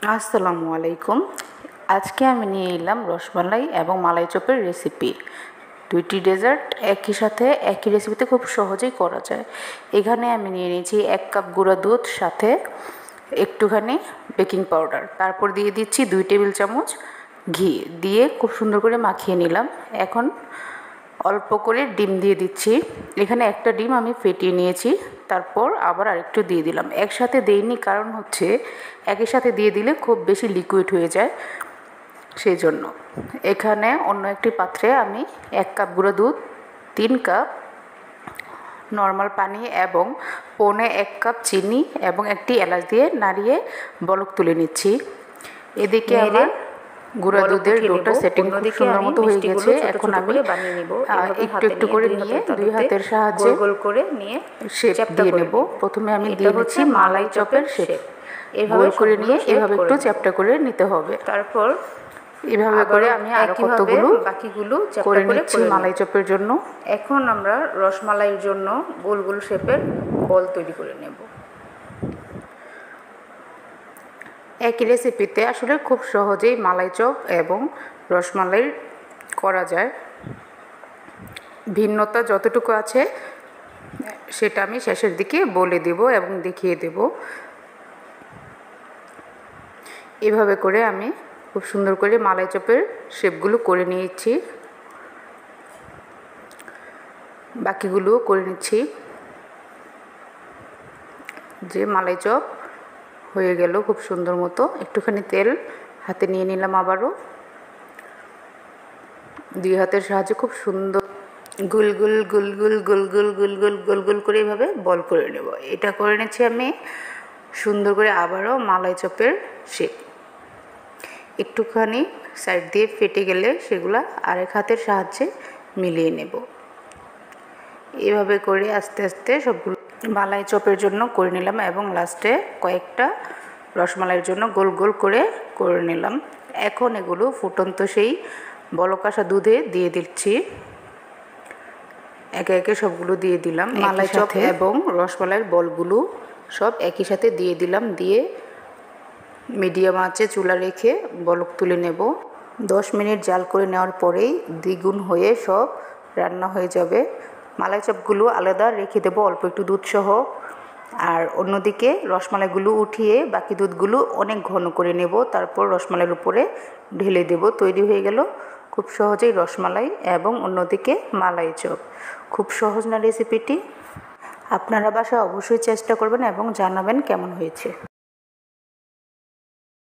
আসসালামু আলাইকুম। আজকে আমি নিয়ে এলাম রসমালাই এবং মালাই চপের রেসিপি। দুইটি ডেজার্ট একই সাথে একই রেসিপিতে খুব সহজেই করা যায়। এখানে আমি নিয়ে নিয়েছি 1 কাপ গুঁড়া দুধ, সাথে একটুখানি বেকিং পাউডার, তারপর দিয়ে দিচ্ছি 2 টেবিল চামচ ঘি, দিয়ে খুব সুন্দর করে মাখিয়ে নিলাম। এখন অল্প করে ডিম দিয়ে দিচ্ছি। এখানে একটা ডিম আমি ফেটিয়ে নিয়েছি, তারপর আবার আরেকটু দিয়ে দিলাম। একসাথে দেইনি, কারণ হচ্ছে একই সাথে দিয়ে দিলে খুব বেশি লিকুইড হয়ে যায়, সেই জন্য। এখানে অন্য একটি পাত্রে আমি 1 কাপ গুঁড়ো দুধ, 3 কাপ নর্মাল পানি এবং 1.25 কাপ চিনি এবং একটি এলাচ দিয়ে নাড়িয়ে বলক তুলে নিচ্ছি। এদিকে আমার গুঁড়া দুধের ডোটা সেটিং খুব সুন্দর মতো হয়ে গেছে। এখন আমি একটু একটু করে নিয়ে 2 হাতের সাহায্যে গোল করে নিয়ে শেপ দিয়ে নেব। প্রথমে আমি দিয়ে নিচ্ছি মালাই চপের শেপ। গোল করে নিয়ে এভাবে একটু চ্যাপ্টা করে নিতে হবে। তারপর এভাবে করে আমি আরো কতগুলো বাকিগুলো করে নিচ্ছি মালাই চপের জন্য। এখন আমরা রসমালাইয়ের জন্য গোল গোল শেপের বল তৈরি করে নেব। একই রেসিপিতে আসলে খুব সহজেই মালাই চপ এবং রসমালাই করা যায়। ভিন্নতা যতটুকু আছে সেটা আমি শেষের দিকে বলে দেব এবং দেখিয়ে দেব। এভাবে করে আমি খুব সুন্দর করে মালাই চপের শেপগুলো করে নিয়েছি, বাকিগুলোও করে নিচ্ছি। যে মালাই চপ হয়ে গেল খুব সুন্দর মতো। একটুখানি তেল হাতে নিয়ে নিলাম, আবারও 2 হাতের সাহায্যে খুব সুন্দর গোল গোল গোল গোল গোল গোল গোল গোল গোল গোল করে এভাবে বল করে নেব। এটা করে নিচ্ছি আমি সুন্দর করে। আবারও মালাই চপের শেপ একটুখানি সাইড দিয়ে ফেটে গেলে সেগুলা আরেক হাতের সাহায্যে মিলিয়ে নেব। এভাবে করে আস্তে আস্তে সবগুলো মালাই চপের জন্য করে নিলাম এবং লাস্টে কয়েকটা রসমালাইয়ের জন্য গোল গোল করে করে নিলাম। এখন এগুলো ফুটন্ত সেই বলক আসা দুধে দিয়ে দিচ্ছি। একে একে সবগুলো দিয়ে দিলাম। মালাই চপ এবং রসমালাইয়ের বলগুলো সব একই সাথে দিয়ে দিলাম। দিয়ে মিডিয়াম আঁচে চুলা রেখে বলক তুলে নেব। 10 মিনিট জাল করে নেওয়ার পরেই দ্বিগুণ হয়ে সব রান্না হয়ে যাবে। মালাই চপগুলো আলাদা রেখে দেবো অল্প একটু দুধ সহ, আর অন্যদিকে রসমালাইগুলো উঠিয়ে বাকি দুধগুলো অনেক ঘন করে নেব। তারপর রসমালাইয়ের উপরে ঢেলে দেব। তৈরি হয়ে গেল খুব সহজেই রসমালাই এবং অন্যদিকে মালাই চপ। খুব সহজ না রেসিপিটি? আপনারা বাসায় অবশ্যই চেষ্টা করবেন এবং জানাবেন কেমন হয়েছে।